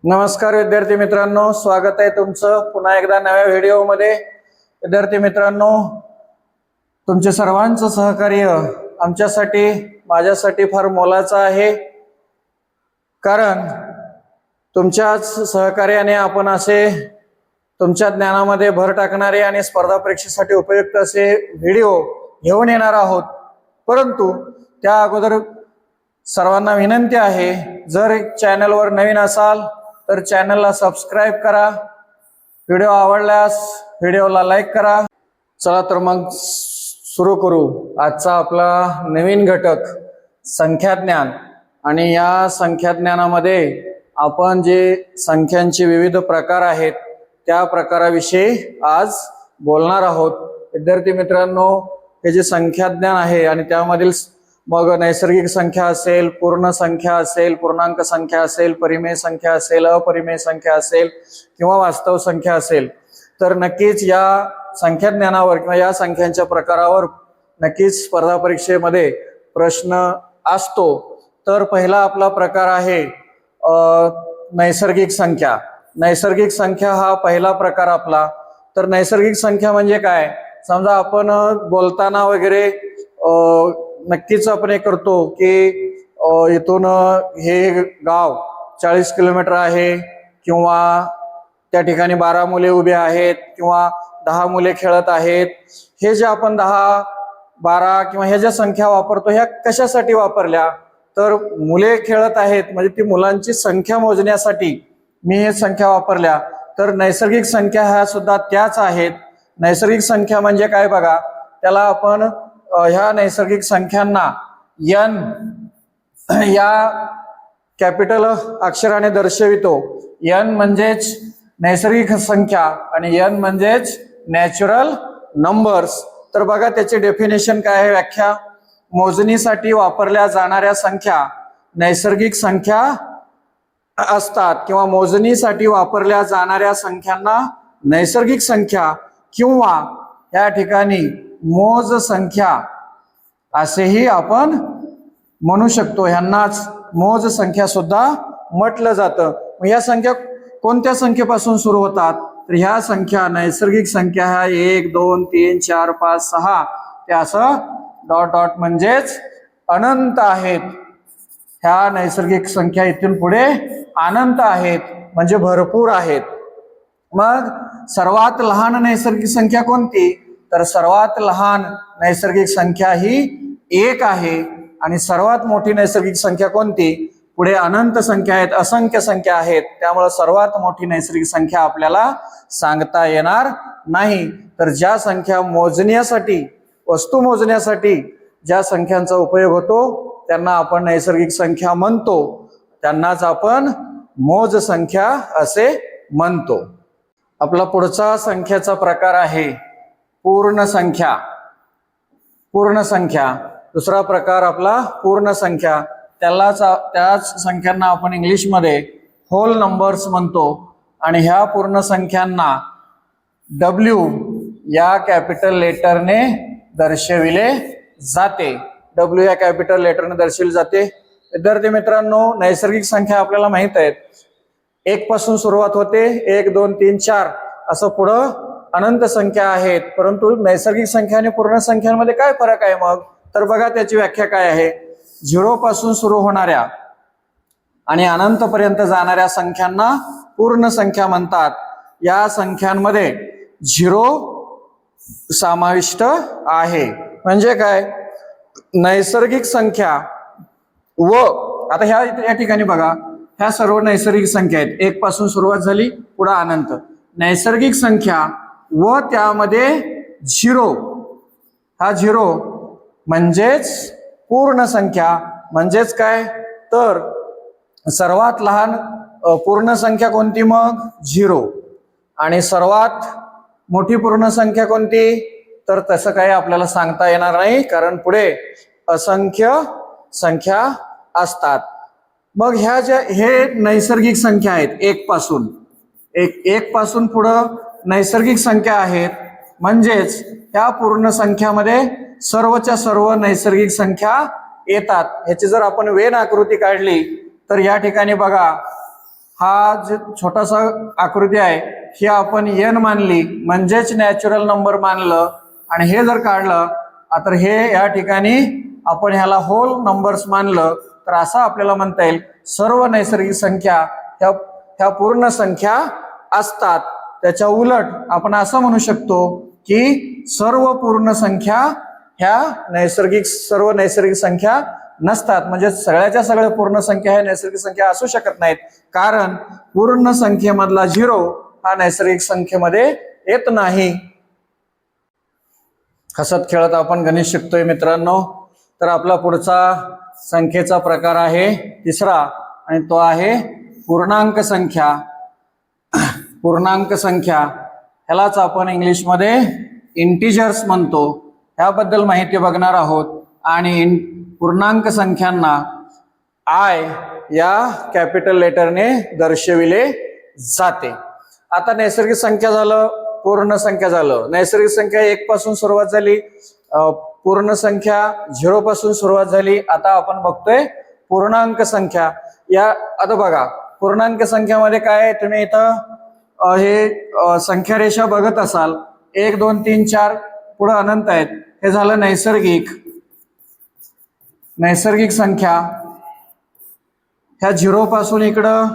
नमस्कार विद्यार्थी मित्रांनो, स्वागत आहे तुमचं पुन्हा एकदा नव्या व्हिडिओमध्ये। विद्यार्थी मित्रांनो, तुमचे सर्वांचं सहकार्य आमच्यासाठी माझ्यासाठी फार मोलाचं आहे, कारण तुमच्याच सहकार्याने आपण असे तुमच्या ज्ञानामध्ये भर टाकणारे आणि स्पर्धा परीक्षेसाठी उपयुक्त असे व्हिडिओ घेऊन येणार आहोत। परंतु त्या अगोदर सर्वांना विनंती आहे, जर चॅनलवर नवीन असाल तर चॅनलला सबस्क्राइब करा, व्हिडिओ आवडल्यास व्हिडिओला लाईक करा। चला तर मग सुरू करू आजचा आपला नवीन घटक संख्याज्ञान। आणि या संख्याज्ञानामध्ये आपण जे संख्यांचे विविध प्रकार आहेत त्या प्रकाराविषयी आज बोलणार आहोत। विद्यार्थी मित्रांनो, हे जे संख्याज्ञान आहे आणि त्यामधील मग नैसर्गिक संख्या असेल, पूर्ण संख्या असेल, पूर्णांक संख्या असेल, परिमेय संख्या असेल, अपरिमेय संख्या असेल किंवा वास्तव संख्या असेल, तर नक्कीच या संख्याज्ञानावर किंवा या संख्यांच्या प्रकारावर नक्कीच स्पर्धा परीक्षेमध्ये प्रश्न असतो। तर पहिला आपला प्रकार आहे नैसर्गिक संख्या। नैसर्गिक संख्या हा पहिला प्रकार आपला। तर नैसर्गिक संख्या म्हणजे काय? समजा आपण बोलताना वगैरे नक्कीच आपण हे करतो की इथून हे गाव 40 किलोमीटर आहे किंवा त्या ठिकाणी 12 मुले उभे आहेत किंवा 10 मुले खेळत आहेत। हे जे आपण 10, 12 किंवा ह्या ज्या संख्या वापरतो ह्या कशासाठी वापरल्या? तर मुले खेळत आहेत म्हणजे ती मुलांची संख्या मोजण्यासाठी मी हे संख्या वापरल्या। तर नैसर्गिक संख्या ह्या सुद्धा त्याच आहेत। नैसर्गिक संख्या म्हणजे काय बघा, त्याला आपण ह्या नैसर्गिक संख्यांना n या कॅपिटल अक्षराने दर्शवितो। n म्हणजेच नैसर्गिक संख्या आणि n म्हणजेच नॅचरल नंबर्स। तर बघा त्याचे डेफिनेशन काय आहे, व्याख्या: मोजणीसाठी वापरल्या जाणाऱ्या संख्या नैसर्गिक संख्या असतात किंवा मोजणीसाठी वापरल्या जाणाऱ्या संख्यांना नैसर्गिक संख्या किंवा या ठिकाणी मोज संख्या असेही आपण म्हणू शकतो। ह्यांनाच मोज संख्या सुद्धा म्हटलं जातं। या संख्या कोणत्या संख्येपासून सुरू होतात? तर ह्या संख्या नैसर्गिक संख्या ह्या 1, 2, 3, 4, 5, 6 ते असं डॉट डॉट म्हणजेच अनंत आहेत। ह्या नैसर्गिक संख्या इथून पुढे अनंत आहेत म्हणजे भरपूर आहेत। मग सर्वात लहान नैसर्गिक संख्या कोणती? तर सर्वात लहान नैसर्गिक संख्या ही 1 आहे। आणि सर्वात मोठी नैसर्गिक संख्या कोणती? पुढे अनंत संख्या आहेत, असंख्य संख्या आहेत, त्यामुळे सर्वात मोठी नैसर्गिक संख्या आपल्याला सांगता येणार नाही। तर ज्या संख्या मोजण्यासाठी, वस्तू मोजण्यासाठी ज्या संख्यांचा उपयोग होतो त्यांना आपण नैसर्गिक संख्या म्हणतो, त्यांनाच आपण मोज संख्या असे म्हणतो। आपला पुढचा संख्येचा प्रकार आहे पूर्ण संख्या। पूर्ण संख्या दुसरा प्रकार आपला पूर्ण संख्या। त्याच संख्यांना आपण इंग्लिशमध्ये होल नंबर्स म्हणतो। आणि ह्या पूर्ण संख्यांना W या कॅपिटल लेटरने दर्शविले जाते। W या कॅपिटल लेटरने दर्शविले जाते। विद्यार्थी मित्रांनो, नैसर्गिक संख्या आपल्याला माहित आहेत, 1 पासून सुरुवात होते, 1, 2, 3, 4 असं पुढं अनंत संख्या आहेत। परंतु नैसर्गिक संख्या आणि पूर्ण संख्यांमध्ये काय फरक आहे मग? तर बघा त्याची व्याख्या काय आहे। 0 पासून सुरू होणाऱ्या आणि अनंत पर्यंत जाणाऱ्या संख्यांना पूर्ण संख्या म्हणतात। या संख्यांमध्ये 0 समाविष्ट आहे। म्हणजे काय? नैसर्गिक संख्या व आता या ठिकाणी बघा, ह्या सर्व नैसर्गिक संख्या आहेत। 1 पासून सुरुवात झाली, पुढे अनंत। नैसर्गिक संख्या व त्यामध्ये 0, हा 0 म्हणजेच पूर्ण संख्या। म्हणजेच काय? तर सर्वात लहान पूर्ण संख्या कोणती मग? 0। आणि सर्वात मोठी पूर्ण संख्या कोणती? तर तसं काही आपल्याला सांगता येणार नाही, कारण पुढे असंख्य संख्या असतात। मग ह्या ज्या हे नैसर्गिक संख्या आहेत, 1 पासून पुढं नैसर्गिक संख्या आहेत। म्हणजेच ह्या पूर्ण संख्यामध्ये सर्वच्या सर्व नैसर्गिक संख्या येतात। ह्याची जर आपण वेन आकृती काढली तर या ठिकाणी बघा हा जे छोटासा आकृती आहे ही आपण n मानली म्हणजेच नॅचरल नंबर मानलं आणि हे जर काढलं तर हे या ठिकाणी आपण ह्याला होल नंबर्स मानलं तर असं आपल्याला म्हणता येईल सर्व नैसर्गिक संख्या ह्या पूर्ण संख्या असतात. त्याच्या उलट आपण असं म्हणू शकतो की सर्व पूर्ण संख्या ह्या सर्व नैसर्गिक संख्या नसतात. म्हणजे सगळ्याच्या सगळ्या पूर्ण संख्या ह्या नैसर्गिक संख्या असू शकत नाहीत, कारण पूर्ण संख्येमधला 0 हा नैसर्गिक संख्येमध्ये येत नाही. हसत खेळत आपण गणित शिकतोय मित्रांनो. तर आपला पुढचा संख्येचा प्रकार आहे तिसरा आणि तो आहे पूर्णांक संख्या. पूर्णांक संख्या ह्यालाच आपण इंग्लिशमध्ये इंटिजर्स म्हणतो. ह्याबद्दल माहिती बघणार आहोत आणि पूर्णांक संख्यांना आय या कॅपिटल लेटरने दर्शविले जाते. आता नैसर्गिक संख्या झालं, पूर्ण संख्या झालं. नैसर्गिक संख्या 1 पासून सुरुवात झाली, पूर्ण संख्या 0 पासून सुरुवात झाली. आता आपण बघतोय पूर्णांक संख्या. या आता बघा पूर्णांक संख्यामध्ये काय आहे, तुम्ही इथं हे संख्या रेषा बघत असाल 1 2 3 4 पुढे अनंत आहेत. हे झालं नैसर्गिक संख्या. ह्या 0 पासून इकडं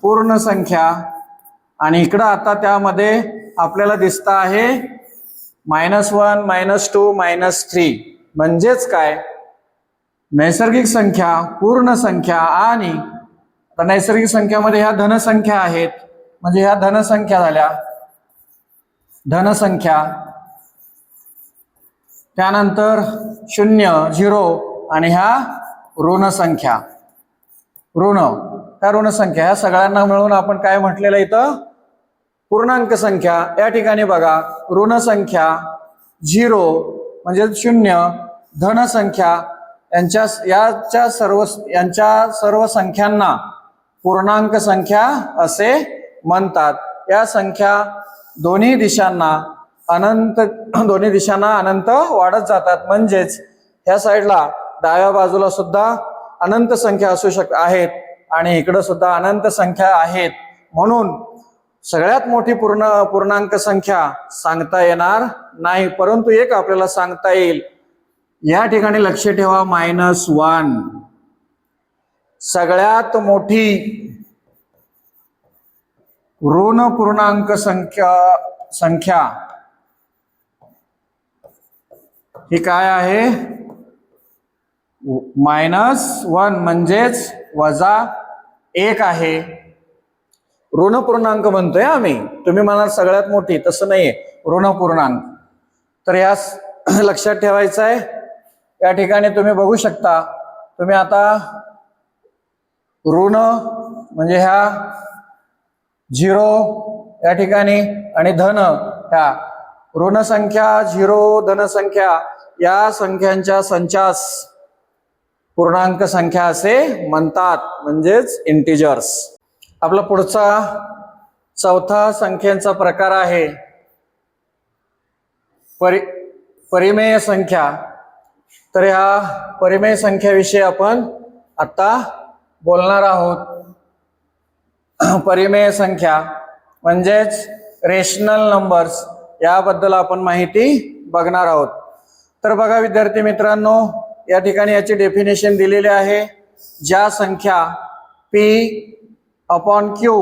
पूर्ण संख्या आणि इकडं आता त्यामध्ये आपल्याला दिसत आहे -1 -2 -3. म्हणजेच काय, नैसर्गिक संख्या, पूर्ण संख्या आणि नैसर्गिक संख्यामध्ये ह्या धनसंख्या आहेत. म्हणजे ह्या धनसंख्या झाल्या, धनसंख्या. त्यानंतर 0 0 आणि ह्या ऋण संख्या, ह्या ऋण संख्या, ह्या सगळ्यांना मिळून आपण काय म्हटलेलं इथं पूर्णांक संख्या. या ठिकाणी बघा ऋण संख्या 0 म्हणजे 0, धनसंख्या यांच्या सर्व संख्यांना पूर्णांक संख्या असे म्हणतात. या संख्या दोन्ही दिशांना अनंत वाढत जातात. म्हणजेच ह्या साईडला डाव्या बाजूला सुद्धा अनंत संख्या असू आहेत आणि इकडं सुद्धा अनंत संख्या आहेत. म्हणून सगळ्यात मोठी पूर्णांक संख्या सांगता येणार नाही, परंतु एक आपल्याला सांगता येईल. या ठिकाणी लक्ष ठेवा, -1 सगळ्यात मोठी ऋण पूर्णांक संख्या ही काय आहे, -1 म्हणजेच -1 आहे. ऋण पूर्णांक म्हणतोय आम्ही, तुम्ही म्हणाल सगळ्यात मोठी, तसं नाहीये, ऋण पूर्णांक. तर यास लक्षात ठेवायचं आहे. या ठिकाणी तुम्ही बघू शकता, तुम्ही आता ऋण म्हणजे ह्या 0 या ठिकाणी आणि धन, ह्या ऋण संख्या 0 धनसंख्या या संख्यांच्या संचास पूर्णांक संख्या असे म्हणतात, म्हणजेच इंटिजर्स. आपला पुढचा चौथा संख्यांचा प्रकार आहे परिमेय संख्या. तर ह्या परिमेय संख्याविषयी आपण आता बोलणार आहोत. परिमेय संख्या म्हणजेच रेशनल नंबर्स, याबद्दल आपण माहिती बघणार आहोत. तर बघा विद्यार्थी मित्रांनो, या ठिकाणी याची डेफिनेशन दिलेली आहे. ज्या संख्या P/Q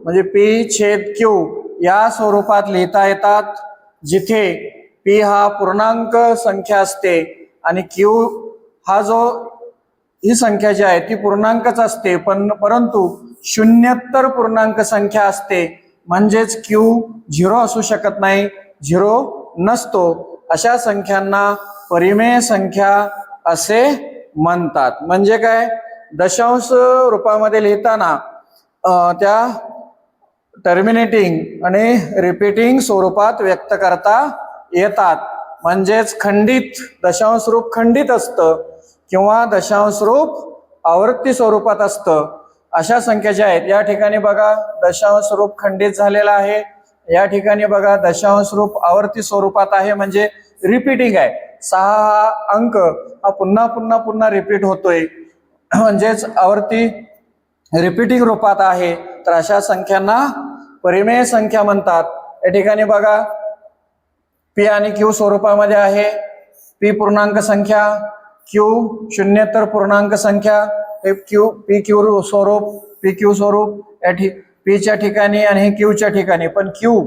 म्हणजे P/Q या स्वरूपात लिहिता येतात, जिथे P हा पूर्णांक संख्या असते आणि Q हा ही संख्या जी आहे ती पूर्णांकच असते, परंतु शून्यत्तर पूर्णांक संख्या असते. म्हणजेच Q 0 असू शकत नाही, 0 नसतो. अशा संख्यांना परिमेय संख्या असे म्हणतात. म्हणजे काय, दशांश रूपामध्ये लिहिताना त्या टर्मिनेटिंग आणि रिपीटिंग स्वरूपात व्यक्त करता येतात. म्हणजेच खंडित दशांश रूप खंडित असतं किंवा दशांश रूप आवर्ती स्वरूपात असतं. अशा संख्या ज्या आहेत, या ठिकाणी बघा दशांश रूप खंडित झालेला आहे, या ठिकाणी बघा दशांश रूप आवर्ती स्वरूपात आहे, म्हणजे रिपीटिंग आहे. 6 हा अंक हा पुन्हा पुन्हा पुन्हा रिपीट होतोय, म्हणजेच आवर्ती रिपीटिंग रूपात आहे तर अशा संख्यांना परिमेय संख्या म्हणतात. या ठिकाणी बघा पी आणि क्यू स्वरूपामध्ये आहे. पी पूर्णांक संख्या, क्यू शून्येतर पूर्णांक संख्या, हे क्यू पी क्यू स्वरूप पी च्या ठिकाणी आणि हे क्यूच्या ठिकाणी, पण क्यू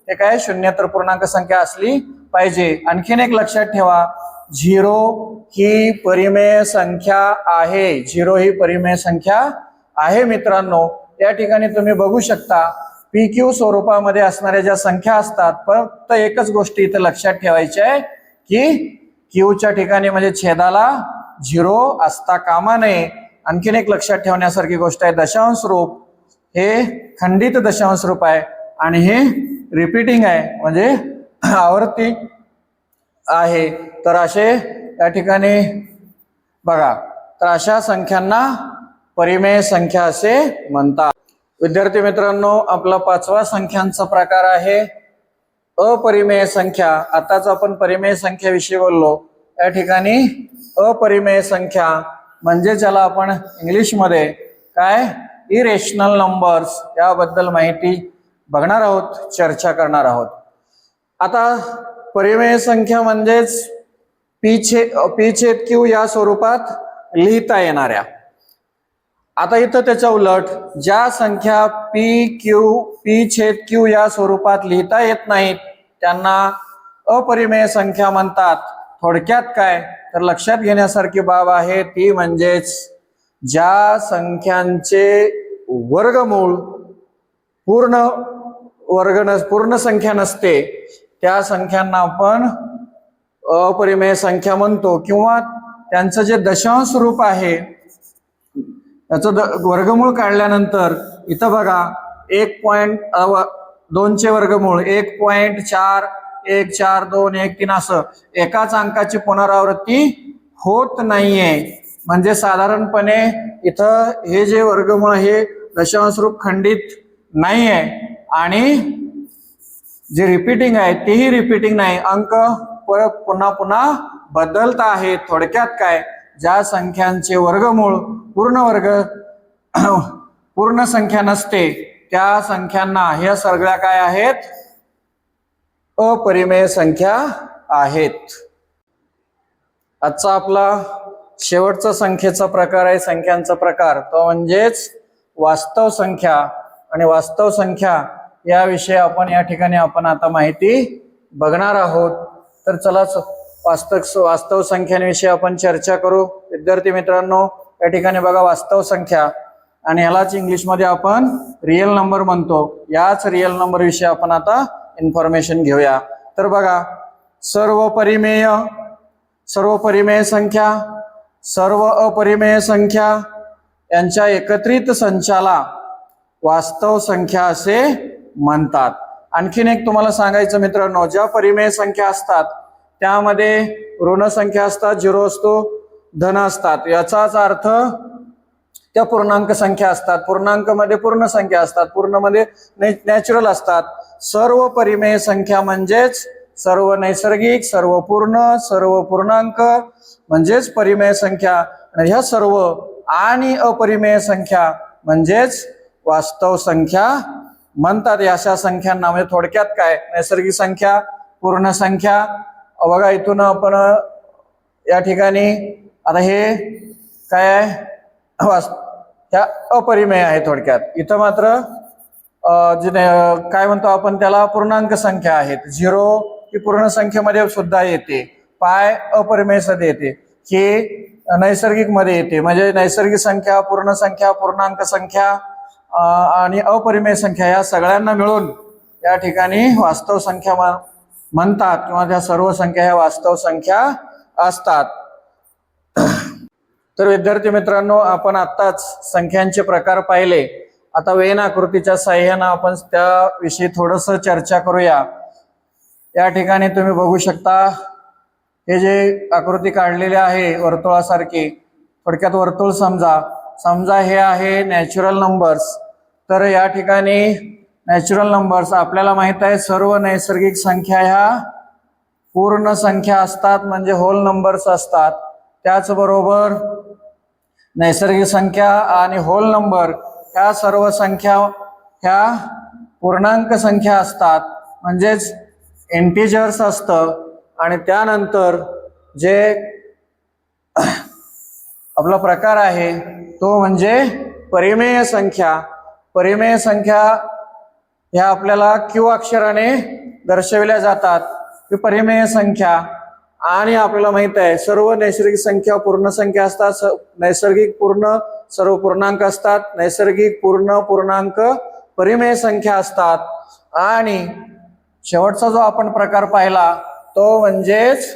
हे काय शून्येतर पूर्णांक संख्या असली पाहिजे. आणखीन एक लक्षात ठेवा, 0 ही परिमेय संख्या आहे. 0 ही परिमेय संख्या आहे मित्रांनो. या ठिकाणी तुम्ही बघू शकता पी क्यू स्वरूपामध्ये असणाऱ्या ज्या संख्या असतात, फक्त एकच गोष्ट इथे लक्षात ठेवायची आहे की क्यूच्या ठिकाणी म्हणजे छेदाला 0 असता कामा नये. आणखीन एक लक्षात ठेवण्यासारखी गोष्ट आहे, दशांश रूप हे खंडित दशांश रूप आहे आणि हे रिपीटिंग आहे म्हणजे आवर्ती आहे. तर असे या ठिकाणी बघा, तर अशा संख्यांना परिमेय संख्या असे म्हणतात. विद्यार्थी मित्रांनो, आपला 5वा संख्यांचा प्रकार आहे अपरिमेय संख्या. आताच आपण परिमेय संख्याविषयी बोललो. या ठिकाणी अपरिमेय संख्या म्हणजे ज्याला आपण इंग्लिशमध्ये काय इरेशनल नंबर्स याबद्दल माहिती बघणार आहोत, चर्चा करणार आहोत. आता परिमेय संख्या म्हणजेच पी छेद क्यू या स्वरूपात लिहिता येणाऱ्या. आता इथं त्याच्या उलट ज्या संख्या पी छेद क्यू या स्वरूपात लिहिता येत नाहीत त्यांना अपरिमेय संख्या म्हणतात. थोडक्यात काय तर लक्षात घेण्यासारखी बाब आहे ती म्हणजेच ज्या संख्यांचे वर्गमूळ पूर्ण संख्या नसते त्या संख्यांना आपण अपरिमेय संख्या म्हणतो. किंवा त्यांचं जे दशांश रूप आहे त्याचं वर्गमूळ काढल्यानंतर इथं बघा 1.2 चे वर्गमूळ 1.414213 असं एकाच अंकाची पुनरावृत्ती होत नाहीये. म्हणजे साधारणपणे इथं हे जे वर्गमूळ हे दशांश रूप खंडित नाहीये आणि जे रिपीटिंग आहे तेही रिपीटिंग नाही, अंक परत पुन्हा पुन्हा बदलत आहेत. थोडक्यात काय, ज्या संख्यांचे वर्गमूळ पूर्ण संख्या नसते त्या संख्यांना ह्या सगळ्या काय आहेत, अपरिमेय संख्या आहेत. आजचा आपला शेवटचा संख्येचा प्रकार आहे, संख्यांचा प्रकार तो म्हणजेच वास्तव संख्या. आणि वास्तव संख्या याविषयी आपण या ठिकाणी आपण आता माहिती बघणार आहोत. तर चला वास्तव संख्यांविषयी आपण चर्चा करू. विद्यार्थी मित्रांनो, या ठिकाणी बघा वास्तव संख्या आणि यालाच इंग्लिशमध्ये आपण रिअल नंबर म्हणतो. याच रिअल नंबर विषयी आपण आता इन्फॉर्मेशन घेऊया. तर बघा, सर्व परिमेय संख्या, सर्व अपरिमेय संख्या यांच्या एकत्रित संचाला वास्तव संख्या असे म्हणतात. आणखीन एक तुम्हाला सांगायचं मित्रांनो, ज्या परिमेय संख्या असतात त्यामध्ये ऋण संख्या असतात, 0 असतो, धन असतात. याचाच अर्थ त्या पूर्णांक संख्या असतात, पूर्णांकामध्ये पूर्ण संख्या असतात, पूर्णमध्ये नॅचरल असतात. सर्व परिमेय संख्या म्हणजेच सर्व नैसर्गिक, सर्व पूर्ण, सर्व पूर्णांक म्हणजेच परिमेय संख्या. आणि ह्या सर्व आणि अपरिमेय संख्या म्हणजेच वास्तव संख्या म्हणतात. अशा संख्यांना म्हणजे थोडक्यात काय, नैसर्गिक संख्या, पूर्ण संख्या. बघा इथून आपण या ठिकाणी आता हे काय आहे, ह्या अपरिमेय आहे थोडक्यात. इथं मात्र जे काय म्हणतो आपण त्याला पूर्णांक संख्या आहेत. 0 ही पूर्ण संख्येमध्ये सुद्धा येते, पाय अपरिमेय मध्ये येते, हे नैसर्गिक मध्ये येते. म्हणजे नैसर्गिक संख्या, पूर्ण संख्या, पूर्णांक संख्या आणि अपरिमेय संख्या या सगळ्यांना मिळून या ठिकाणी वास्तव संख्या म्हणतात किंवा त्या सर्व संख्या ह्या वास्तव संख्या असतात. तर विद्यार्थी मित्रांनो, आपण आत्ताच संख्यांचे प्रकार पाहिले. आता वेन आकृतीच्या साहाय्याने आपण त्याविषयी थोडंसं चर्चा करूया. या ठिकाणी तुम्ही बघू शकता हे जे आकृती काढलेली आहे वर्तुळासारखी, थोडक्यात वर्तुळ समजा हे आहे नॅचरल नंबर्स. तर या ठिकाणी नॅचरल नंबर्स आपल्याला माहित आहे सर्व नैसर्गिक संख्या ह्या पूर्ण संख्या असतात म्हणजे होल नंबर्स असतात. त्याचबरोबर नैसर्गिक संख्या आणि होल नंबर ह्या सर्व संख्या ह्या पूर्णांक संख्या असतात, म्हणजेच इंटिजर्स असतं. आणि त्यानंतर जे आपला प्रकार आहे तो म्हणजे परिमेय संख्या. परिमेय संख्या ह्या आपल्याला क्यू अक्षराने दर्शविल्या जातात की परिमेय संख्या. आणि आपल्याला माहित आहे सर्व नैसर्गिक संख्या पूर्ण संख्या असतात, नैसर्गिक पूर्ण सर्व पूर्णांक असतात, नैसर्गिक पूर्ण पूर्णांक परिमेय संख्या असतात. आणि शेवटचा जो आपण प्रकार पाहिला तो म्हणजेच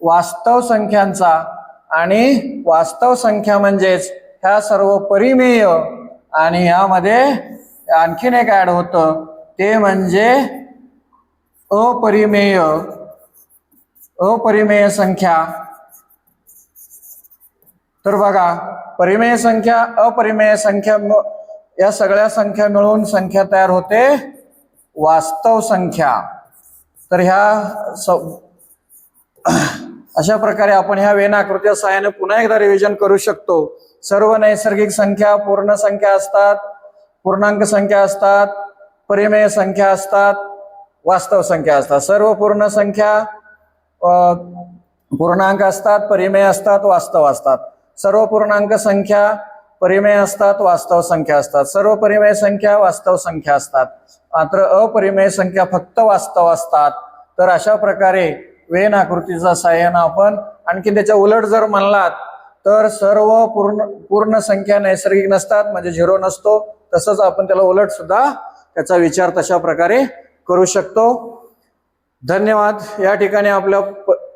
वास्तव संख्यांचा. आणि वास्तव संख्या म्हणजेच ह्या सर्व परिमेय आणि ह्यामध्ये आणखीन एक ऍड होतं ते म्हणजे अपरिमेय. अपरिमेय संख्या. तर बघा परिमेय संख्या अपरिमेय संख्या या सगळ्या संख्या मिळून संख्या तयार होते वास्तव संख्या. तर ह्या अशा प्रकारे आपण ह्या वेन आकृतीच्या सहाय्याने पुन्हा एकदा रिव्हिजन करू शकतो. सर्व नैसर्गिक संख्या पूर्ण संख्या असतात, पूर्णांक संख्या असतात, परिमेय संख्या असतात, वास्तव संख्या असतात. सर्व पूर्ण संख्या पूर्णांक असतात, परिमेय असतात, वास्तव असतात. सर्व पूर्णांक संख्या परिमेय असतात, वास्तव संख्या असतात. सर्व परिमेय संख्या वास्तव संख्या असतात, मात्र अपरिमेय संख्या फक्त वास्तव असतात. तर अशा प्रकारे वेन आकृतीचा सहाय्याने आपण आणखी त्याच्या उलट जर म्हणलात तर सर्व पूर्ण संख्या नैसर्गिक नसतात, म्हणजे 0 नसतो. तसंच आपण त्याला उलट सुद्धा त्याचा विचार तशा प्रकारे करू शकतो. धन्यवाद. या ठिकाणी आपल्या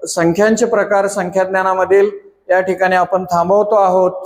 संख्यांचे प्रकार संख्याज्ञानामधील या ठिकाणी आपण थांबवतो आहोत.